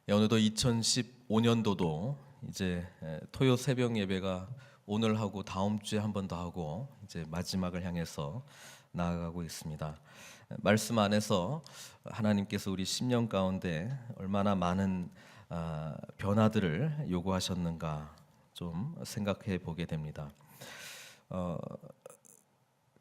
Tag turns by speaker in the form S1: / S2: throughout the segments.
S1: 어느덧 2015년도도 이제 토요 새벽 예배가 오늘 하고 다음 주에 한 번 더 하고 이제 마지막을 향해서 나아가고 있습니다. 말씀 안에서 하나님께서 우리 10년 가운데 얼마나 많은 변화들을 요구하셨는가 좀 생각해 보게 됩니다.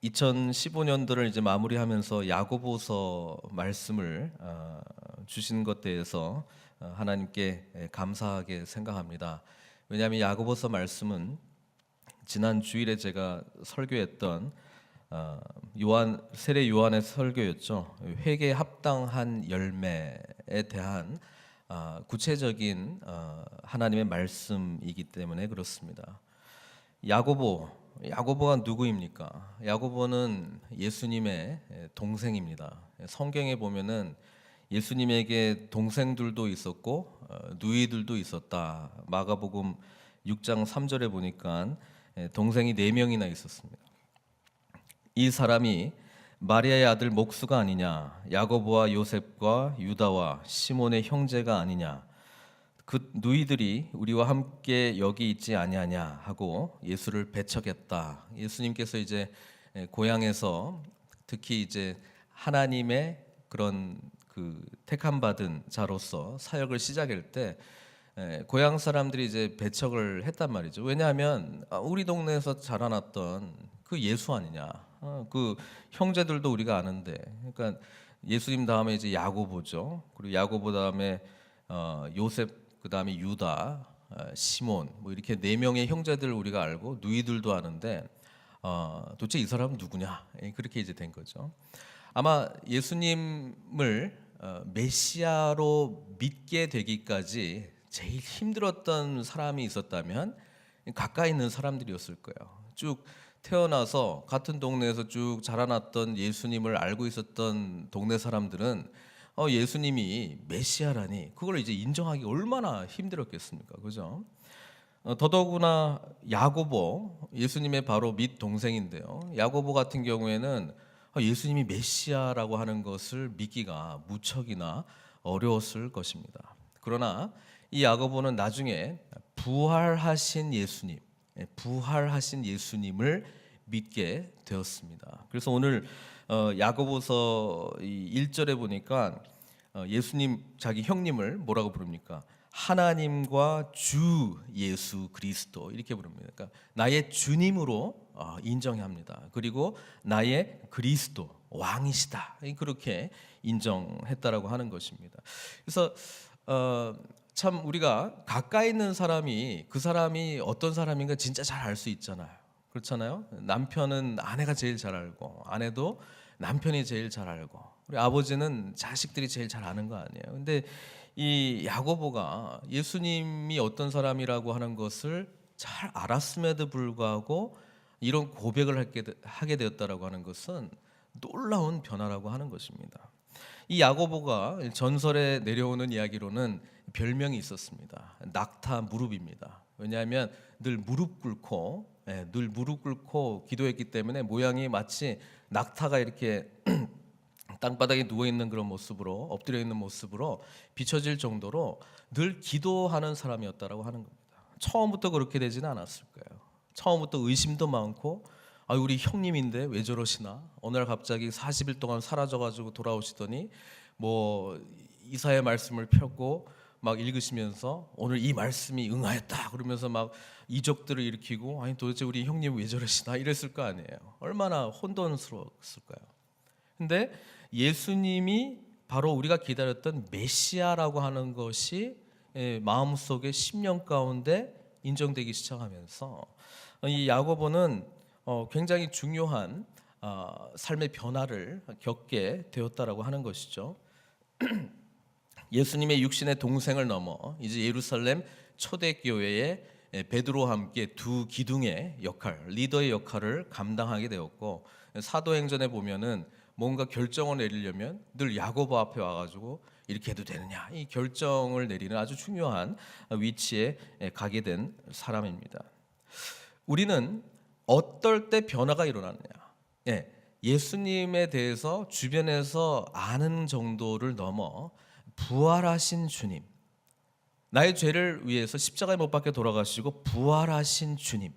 S1: 2015년도를 이제 마무리하면서 야고보서 말씀을 주신 것 대해서 하나님께 감사하게 생각합니다. 왜냐하면 야고보서 말씀은 지난 주일에 제가 설교했던 세례 요한의 설교였죠. 회개에 합당한 열매에 대한 구체적인 하나님의 말씀이기 때문에 그렇습니다. 야고보가 누구입니까? 야고보는 예수님의 동생입니다. 성경에 보면은 예수님에게 동생들도 있었고 누이들도 있었다. 마가복음 6장 3절에 보니까 동생이 4명이나 있었습니다. 이 사람이 마리아의 아들 목수가 아니냐, 야고보와 요셉과 유다와 시몬의 형제가 아니냐, 그 누이들이 우리와 함께 여기 있지 아니하냐 하고 예수를 배척했다. 예수님께서 이제 고향에서 특히 이제 하나님의 그런 그 택함 받은 자로서 사역을 시작할 때 고향 사람들이 이제 배척을 했단 말이죠. 왜냐하면 우리 동네에서 자라났던 그 예수 아니냐, 그 형제들도 우리가 아는데, 그러니까 예수님 다음에 이제 야고보죠. 그리고 야고보 다음에 요셉, 그 다음에 유다, 시몬, 뭐 이렇게 4명의 형제들 우리가 알고 누이들도 아는데 도대체 이 사람은 누구냐? 그렇게 이제 된 거죠. 아마 예수님을 메시아로 믿게 되기까지 제일 힘들었던 사람이 있었다면 가까이 있는 사람들이었을 거예요. 쭉 태어나서 같은 동네에서 쭉 자라났던 예수님을 알고 있었던 동네 사람들은 예수님이 메시아라니 그걸 이제 인정하기 얼마나 힘들었겠습니까? 그죠? 더더구나 야고보, 예수님의 바로 밑 동생인데요. 야고보 같은 경우에는 예수님이 메시아라고 하는 것을 믿기가 무척이나 어려웠을 것입니다. 그러나 이 야고보는 나중에 부활하신 예수님을 믿게 되었습니다. 그래서 오늘 야고보서 1절에 보니까 예수님 자기 형님을 뭐라고 부릅니까? 하나님과 주 예수 그리스도 이렇게 부릅니다. 그러니까 나의 주님으로 인정합니다. 그리고 나의 그리스도 왕이시다 그렇게 인정했다라고 하는 것입니다. 그래서 참 우리가 가까이 있는 사람이 그 사람이 어떤 사람인가 진짜 잘 알 수 있잖아요. 그렇잖아요. 남편은 아내가 제일 잘 알고 아내도 남편이 제일 잘 알고 우리 아버지는 자식들이 제일 잘 아는 거 아니에요. 근데 이 야고보가 예수님이 어떤 사람이라고 하는 것을 잘 알았음에도 불구하고 이런 고백을 하게 되었다라고 하는 것은 놀라운 변화라고 하는 것입니다. 이 야고보가 전설에 내려오는 이야기로는 별명이 있었습니다. 낙타 무릎입니다. 왜냐하면 늘 무릎 꿇고 기도했기 때문에 모양이 마치 낙타가 이렇게 땅바닥에 누워 있는 그런 모습으로 엎드려 있는 모습으로 비춰질 정도로 늘 기도하는 사람이었다라고 하는 겁니다. 처음부터 그렇게 되지는 않았을 거예요. 처음부터 의심도 많고 우리 형님인데 왜 저러시나? 어느 날 갑자기 40일 동안 사라져가지고 돌아오시더니 뭐 이사의 말씀을 펴고 막 읽으시면서 오늘 이 말씀이 응하였다 그러면서 막 이적들을 일으키고 도대체 우리 형님 왜 저러시나 이랬을 거 아니에요. 얼마나 혼돈스러웠을까요? 근데 예수님이 바로 우리가 기다렸던 메시아라고 하는 것이 마음속에 10년 가운데 인정되기 시작하면서 이 야고보는 굉장히 중요한 삶의 변화를 겪게 되었다라고 하는 것이죠. 예수님의 육신의 동생을 넘어 이제 예루살렘 초대교회의 베드로와 함께 두 기둥의 역할, 리더의 역할을 감당하게 되었고 사도행전에 보면은 뭔가 결정을 내리려면 늘 야고보 앞에 와가지고 이렇게 해도 되느냐 이 결정을 내리는 아주 중요한 위치에 가게 된 사람입니다. 우리는 어떨 때 변화가 일어나느냐? 예수님에 대해서 주변에서 아는 정도를 넘어 부활하신 주님, 나의 죄를 위해서 십자가에 못 박혀 돌아가시고 부활하신 주님,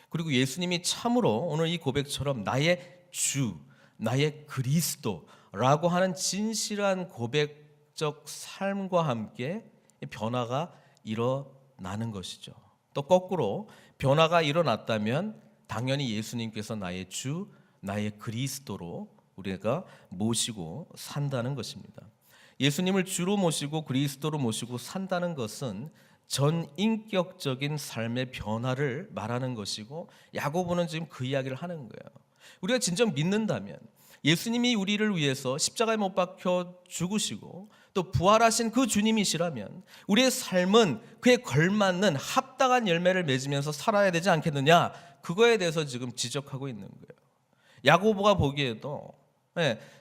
S1: 그리고 예수님이 참으로 오늘 이 고백처럼 나의 주, 나의 그리스도라고 하는 진실한 고백적 삶과 함께 변화가 일어나는 것이죠. 또 거꾸로 변화가 일어났다면 당연히 예수님께서 나의 주, 나의 그리스도로 우리가 모시고 산다는 것입니다. 예수님을 주로 모시고 그리스도로 모시고 산다는 것은 전인격적인 삶의 변화를 말하는 것이고, 야고보는 지금 그 이야기를 하는 거예요. 우리가 진정 믿는다면 예수님이 우리를 위해서 십자가에 못 박혀 죽으시고 또 부활하신 그 주님이시라면 우리의 삶은 그에 걸맞는 합당한 열매를 맺으면서 살아야 되지 않겠느냐, 그거에 대해서 지금 지적하고 있는 거예요. 야고보가 보기에도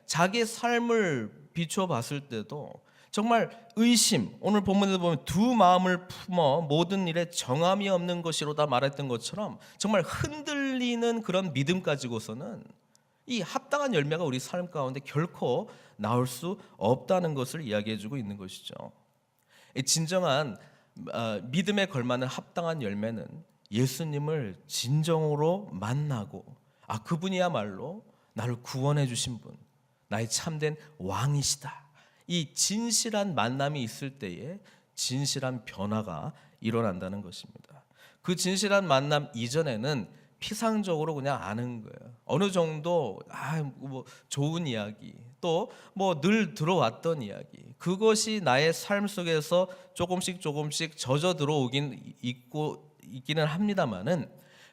S1: 자기의 삶을 비추어 봤을 때도 정말 의심, 오늘 본문에도 보면 두 마음을 품어 모든 일에 정함이 없는 것이로다 말했던 것처럼 정말 흔들리는 그런 믿음 가지고서는 이 합당한 열매가 우리 삶 가운데 결코 나올 수 없다는 것을 이야기해주고 있는 것이죠. 진정한 믿음에 걸맞는 합당한 열매는 예수님을 진정으로 만나고, 그분이야말로 나를 구원해 주신 분, 나의 참된 왕이시다, 이 진실한 만남이 있을 때에 진실한 변화가 일어난다는 것입니다. 그 진실한 만남 이전에는 피상적으로 그냥 아는 거예요. 어느 정도 뭐 좋은 이야기, 또 뭐 늘 들어왔던 이야기, 그것이 나의 삶 속에서 조금씩 젖어 들어오긴 있기는 합니다만은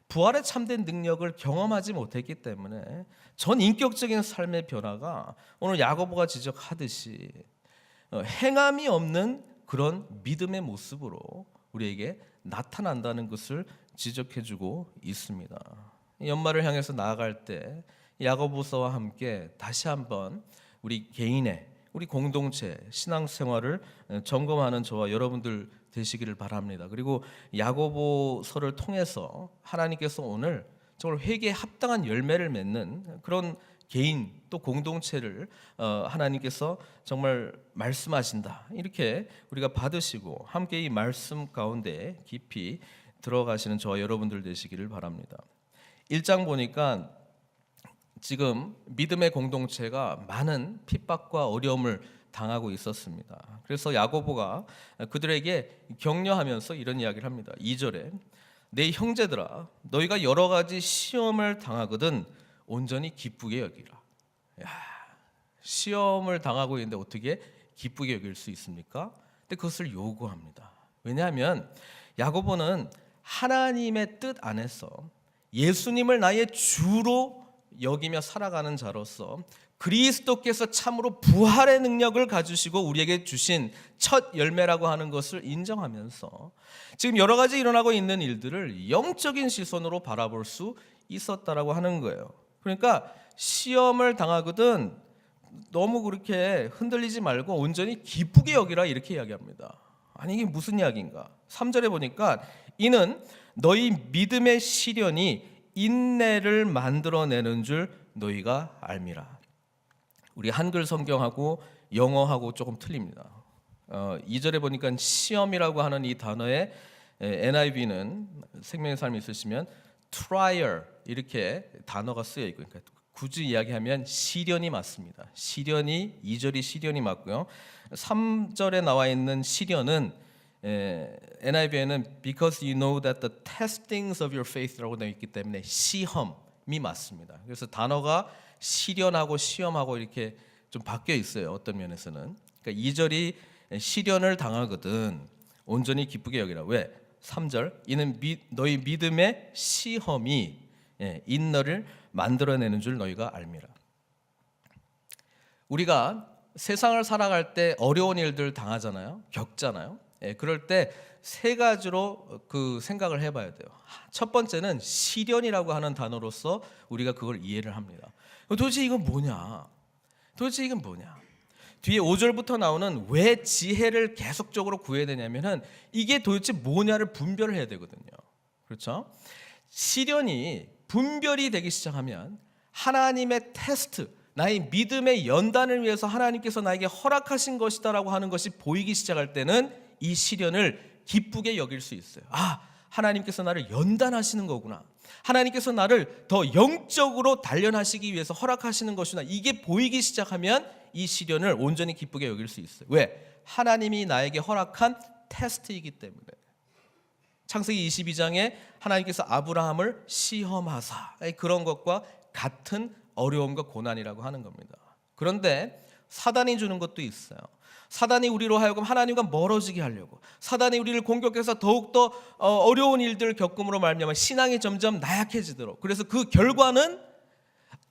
S1: 부활의 참된 능력을 경험하지 못했기 때문에 전 인격적인 삶의 변화가 오늘 야고보가 지적하듯이 행함이 없는 그런 믿음의 모습으로 우리에게 나타난다는 것을 지적해주고 있습니다. 연말을 향해서 나아갈 때 야고보서와 함께 다시 한번 우리 개인의, 우리 공동체 신앙생활을 점검하는 저와 여러분들 되시기를 바랍니다. 그리고 야고보서를 통해서 하나님께서 오늘 정말 회개에 합당한 열매를 맺는 그런 개인 또 공동체를 하나님께서 정말 말씀하신다, 이렇게 우리가 받으시고 함께 이 말씀 가운데 깊이 들어가시는 저와 여러분들 되시기를 바랍니다. 1장 보니까 지금 믿음의 공동체가 많은 핍박과 어려움을 당하고 있었습니다. 그래서 야고보가 그들에게 격려하면서 이런 이야기를 합니다. 2절에 내 형제들아, 너희가 여러 가지 시험을 당하거든 온전히 기쁘게 여기라. 시험을 당하고 있는데 어떻게 기쁘게 여길 수 있습니까? 근데 그것을 요구합니다. 왜냐하면 야고보는 하나님의 뜻 안에서 예수님을 나의 주로 여기며 살아가는 자로서 그리스도께서 참으로 부활의 능력을 가지시고 우리에게 주신 첫 열매라고 하는 것을 인정하면서 지금 여러 가지 일어나고 있는 일들을 영적인 시선으로 바라볼 수 있었다라고 하는 거예요. 그러니까 시험을 당하거든 너무 그렇게 흔들리지 말고 온전히 기쁘게 여기라, 이렇게 이야기합니다. 아니 이게 무슨 이야기인가? 3절에 보니까 이는 너희 믿음의 시련이 인내를 만들어내는 줄 너희가 알미라. 우리 한글 성경하고 영어하고 조금 틀립니다. 2절에 보니까 시험이라고 하는 이 단어에 NIV는 생명의 삶이 있으시면 trial 이렇게 단어가 쓰여 있고, 그러니까 굳이 이야기하면 시련이 맞습니다. 시련이 2절이 시련이 맞고요. 3절에 나와 있는 시련은 NIV에는 because you know that the testings of your faith라고 되어 있기 때문에 시험이 맞습니다. 그래서 단어가 시련하고 시험하고 이렇게 좀 바뀌어 있어요. 어떤 면에서는. 그러니까 2절이 시련을 당하거든 온전히 기쁘게 여기라. 왜? 3절 이는 너희 믿음의 시험이 인너를 만들어내는 줄 너희가 알미라. 우리가 세상을 살아갈 때 어려운 일들 당하잖아요. 겪잖아요. 그럴 때 세 가지로 그 생각을 해봐야 돼요. 첫 번째는 시련이라고 하는 단어로서 우리가 그걸 이해를 합니다. 도대체 이건 뭐냐? 도대체 이건 뭐냐? 뒤에 5절부터 나오는 왜 지혜를 계속적으로 구해야 되냐면은 이게 도대체 뭐냐를 분별을 해야 되거든요. 그렇죠? 시련이 분별이 되기 시작하면 하나님의 테스트, 나의 믿음의 연단을 위해서 하나님께서 나에게 허락하신 것이다라고 하는 것이 보이기 시작할 때는 이 시련을 기쁘게 여길 수 있어요. 하나님께서 나를 연단하시는 거구나. 하나님께서 나를 더 영적으로 단련하시기 위해서 허락하시는 것이구나. 이게 보이기 시작하면 이 시련을 온전히 기쁘게 여길 수 있어요. 왜? 하나님이 나에게 허락한 테스트이기 때문에. 창세기 22장에 하나님께서 아브라함을 시험하사, 그런 것과 같은 어려움과 고난이라고 하는 겁니다. 그런데 사단이 주는 것도 있어요. 사단이 우리로 하여금 하나님과 멀어지게 하려고, 사단이 우리를 공격해서 더욱더 어려운 일들을 겪음으로 말미암아 신앙이 점점 나약해지도록, 그래서 그 결과는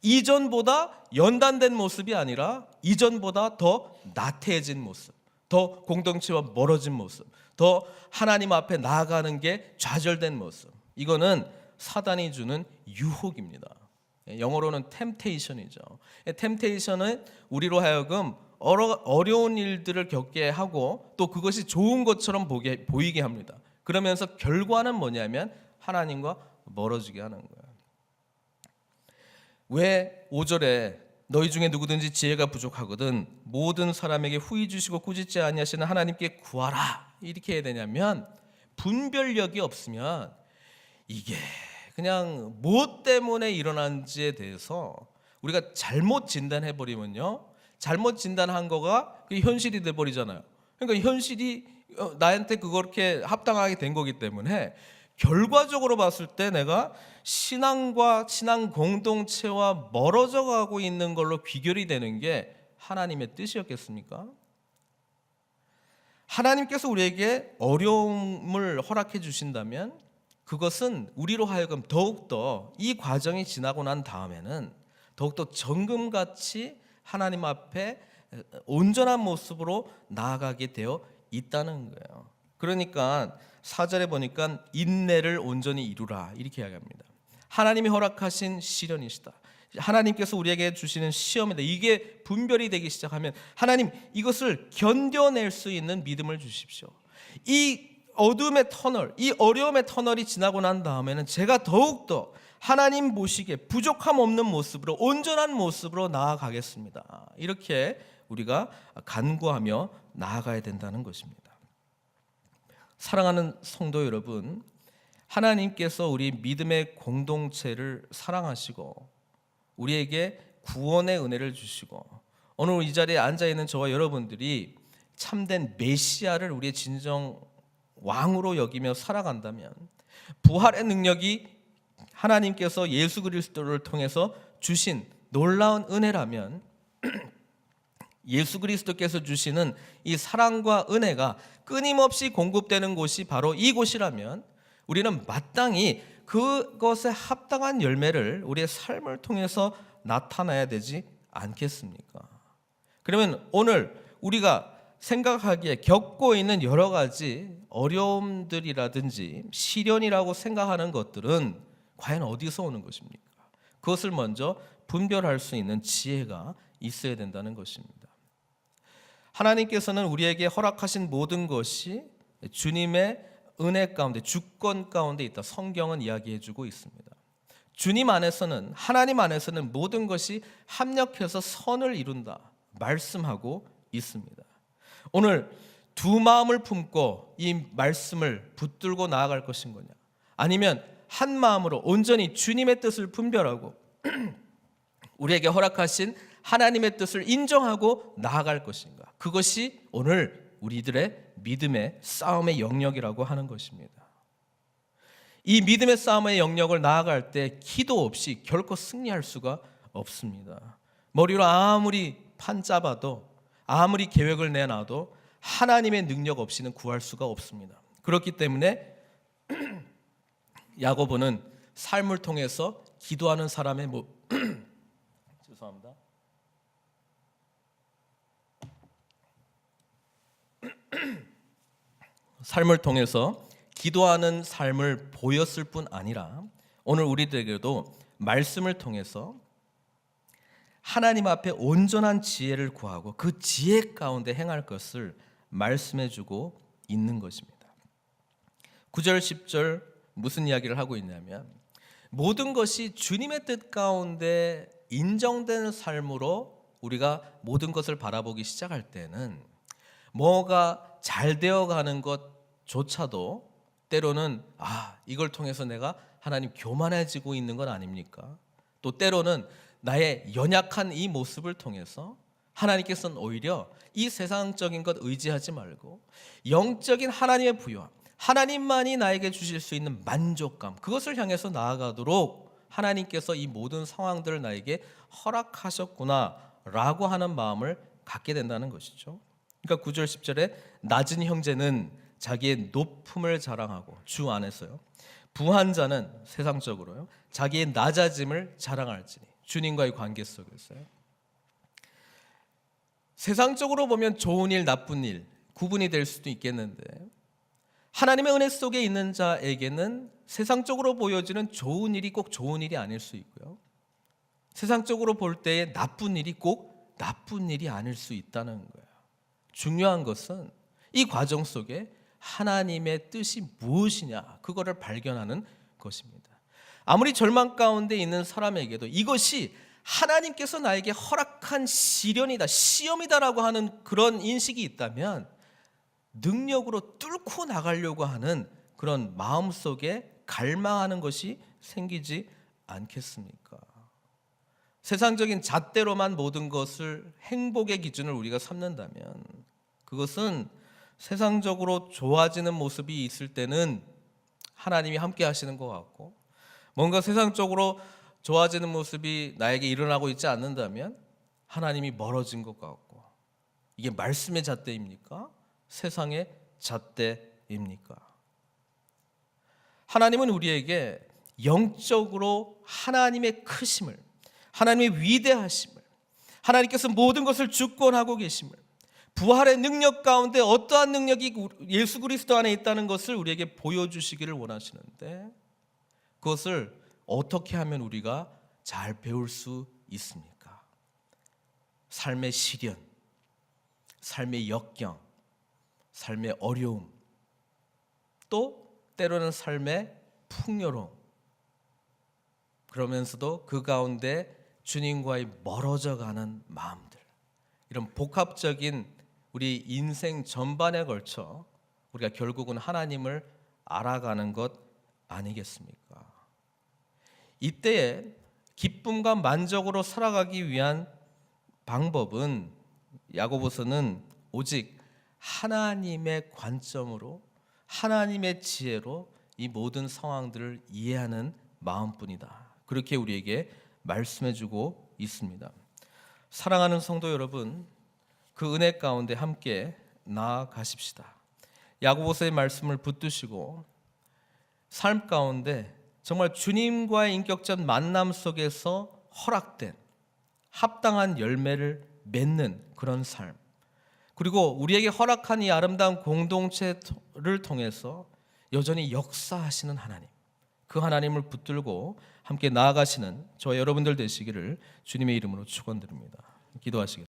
S1: 이전보다 연단된 모습이 아니라 이전보다 더 나태해진 모습, 더 공동체와 멀어진 모습, 더 하나님 앞에 나아가는 게 좌절된 모습, 이거는 사단이 주는 유혹입니다. 영어로는 템테이션이죠. 템테이션은 우리로 하여금 어려운 일들을 겪게 하고 또 그것이 좋은 것처럼 보이게 합니다. 그러면서 결과는 뭐냐면 하나님과 멀어지게 하는 거예요. 왜 5절에 너희 중에 누구든지 지혜가 부족하거든 모든 사람에게 후히 주시고 꾸짖지 아니하시는 하나님께 구하라 이렇게 해야 되냐면, 분별력이 없으면 이게 그냥 뭐 때문에 일어난지에 대해서 우리가 잘못 진단해버리면요, 잘못 진단한 거가 그게 현실이 돼버리잖아요. 그러니까 현실이 나한테 그렇게 합당하게 된 거기 때문에 결과적으로 봤을 때 내가 신앙과 신앙 공동체와 멀어져 가고 있는 걸로 귀결이 되는 게 하나님의 뜻이었겠습니까? 하나님께서 우리에게 어려움을 허락해 주신다면 그것은 우리로 하여금 더욱더 이 과정이 지나고 난 다음에는 더욱더 정금같이 하나님 앞에 온전한 모습으로 나아가게 되어 있다는 거예요. 그러니까 4절에 보니까 인내를 온전히 이루라 이렇게 이야기합니다. 하나님이 허락하신 시련이시다. 하나님께서 우리에게 주시는 시험이다. 이게 분별이 되기 시작하면 하나님 이것을 견뎌낼 수 있는 믿음을 주십시오. 이 어둠의 터널, 이 어려움의 터널이 지나고 난 다음에는 제가 더욱더 하나님 보시기에 부족함 없는 모습으로 온전한 모습으로 나아가겠습니다. 이렇게 우리가 간구하며 나아가야 된다는 것입니다. 사랑하는 성도 여러분, 하나님께서 우리 믿음의 공동체를 사랑하시고 우리에게 구원의 은혜를 주시고 오늘 이 자리에 앉아있는 저와 여러분들이 참된 메시아를 우리의 진정 왕으로 여기며 살아간다면, 부활의 능력이 하나님께서 예수 그리스도를 통해서 주신 놀라운 은혜라면, 예수 그리스도께서 주시는 이 사랑과 은혜가 끊임없이 공급되는 곳이 바로 이곳이라면 우리는 마땅히 그것에 합당한 열매를 우리의 삶을 통해서 나타나야 되지 않겠습니까? 그러면 오늘 우리가 생각하기에 겪고 있는 여러 가지 어려움들이라든지 시련이라고 생각하는 것들은 과연 어디서 오는 것입니까? 그것을 먼저 분별할 수 있는 지혜가 있어야 된다는 것입니다. 하나님께서는 우리에게 허락하신 모든 것이 주님의 은혜 가운데, 주권 가운데 있다. 성경은 이야기해주고 있습니다. 주님 안에서는, 하나님 안에서는 모든 것이 합력해서 선을 이룬다 말씀하고 있습니다. 오늘 두 마음을 품고 이 말씀을 붙들고 나아갈 것인 거냐, 아니면 한 마음으로 온전히 주님의 뜻을 분별하고 우리에게 허락하신 하나님의 뜻을 인정하고 나아갈 것인가, 그것이 오늘 우리들의 믿음의 싸움의 영역이라고 하는 것입니다. 이 믿음의 싸움의 영역을 나아갈 때 기도 없이 결코 승리할 수가 없습니다. 머리로 아무리 판 짜봐도, 아무리 계획을 내놔도 하나님의 능력 없이는 구할 수가 없습니다. 그렇기 때문에 야고보는 삶을 통해서 기도하는 사람의 죄송합니다. 삶을 통해서 기도하는 삶을 보였을 뿐 아니라 오늘 우리들에게도 말씀을 통해서 하나님 앞에 온전한 지혜를 구하고 그 지혜 가운데 행할 것을 말씀해주고 있는 것입니다. 9절 10절 무슨 이야기를 하고 있냐면, 모든 것이 주님의 뜻 가운데 인정되는 삶으로 우리가 모든 것을 바라보기 시작할 때는 뭐가 잘 되어가는 것, 것조차도 때로는 이걸 통해서 내가 하나님 교만해지고 있는 건 아닙니까? 또 때로는 나의 연약한 이 모습을 통해서 하나님께서는 오히려 이 세상적인 것 의지하지 말고 영적인 하나님의 부요함, 하나님만이 나에게 주실 수 있는 만족감, 그것을 향해서 나아가도록 하나님께서 이 모든 상황들을 나에게 허락하셨구나라고 하는 마음을 갖게 된다는 것이죠. 그러니까 9절 10절에 낮은 형제는 자기의 높음을 자랑하고 주 안에서요, 부한 자는 세상적으로요 자기의 낮아짐을 자랑할지니. 주님과의 관계 속에서요, 세상적으로 보면 좋은 일 나쁜 일 구분이 될 수도 있겠는데 하나님의 은혜 속에 있는 자에게는 세상적으로 보여지는 좋은 일이 꼭 좋은 일이 아닐 수 있고요, 세상적으로 볼 때의 나쁜 일이 꼭 나쁜 일이 아닐 수 있다는 거예요. 중요한 것은 이 과정 속에 하나님의 뜻이 무엇이냐, 그거를 발견하는 것입니다. 아무리 절망 가운데 있는 사람에게도 이것이 하나님께서 나에게 허락한 시련이다, 시험이다라고 하는 그런 인식이 있다면 능력으로 뚫고 나가려고 하는 그런 마음속에 갈망하는 것이 생기지 않겠습니까? 세상적인 잣대로만 모든 것을 행복의 기준을 우리가 삼는다면 그것은 세상적으로 좋아지는 모습이 있을 때는 하나님이 함께 하시는 것 같고, 뭔가 세상적으로 좋아지는 모습이 나에게 일어나고 있지 않는다면 하나님이 멀어진 것 같고, 이게 말씀의 잣대입니까? 세상의 잣대입니까? 하나님은 우리에게 영적으로 하나님의 크심을, 하나님의 위대하심을, 하나님께서 모든 것을 주권하고 계심을, 부활의 능력 가운데 어떠한 능력이 예수 그리스도 안에 있다는 것을 우리에게 보여주시기를 원하시는데, 그것을 어떻게 하면 우리가 잘 배울 수 있습니까? 삶의 시련, 삶의 역경, 삶의 어려움, 또 때로는 삶의 풍요로움, 그러면서도 그 가운데 주님과의 멀어져가는 마음들, 이런 복합적인 우리 인생 전반에 걸쳐 우리가 결국은 하나님을 알아가는 것 아니겠습니까? 이때에 기쁨과 만족으로 살아가기 위한 방법은 야고보서는 오직 하나님의 관점으로, 하나님의 지혜로 이 모든 상황들을 이해하는 마음뿐이다, 그렇게 우리에게 말씀해주고 있습니다. 사랑하는 성도 여러분, 그 은혜 가운데 함께 나아가십시다. 야고보서의 말씀을 붙드시고 삶 가운데 정말 주님과의 인격적 만남 속에서 허락된 합당한 열매를 맺는 그런 삶, 그리고 우리에게 허락한 이 아름다운 공동체를 통해서 여전히 역사하시는 하나님, 그 하나님을 붙들고 함께 나아가시는 저와 여러분들 되시기를 주님의 이름으로 축원드립니다. 기도하시겠습니다.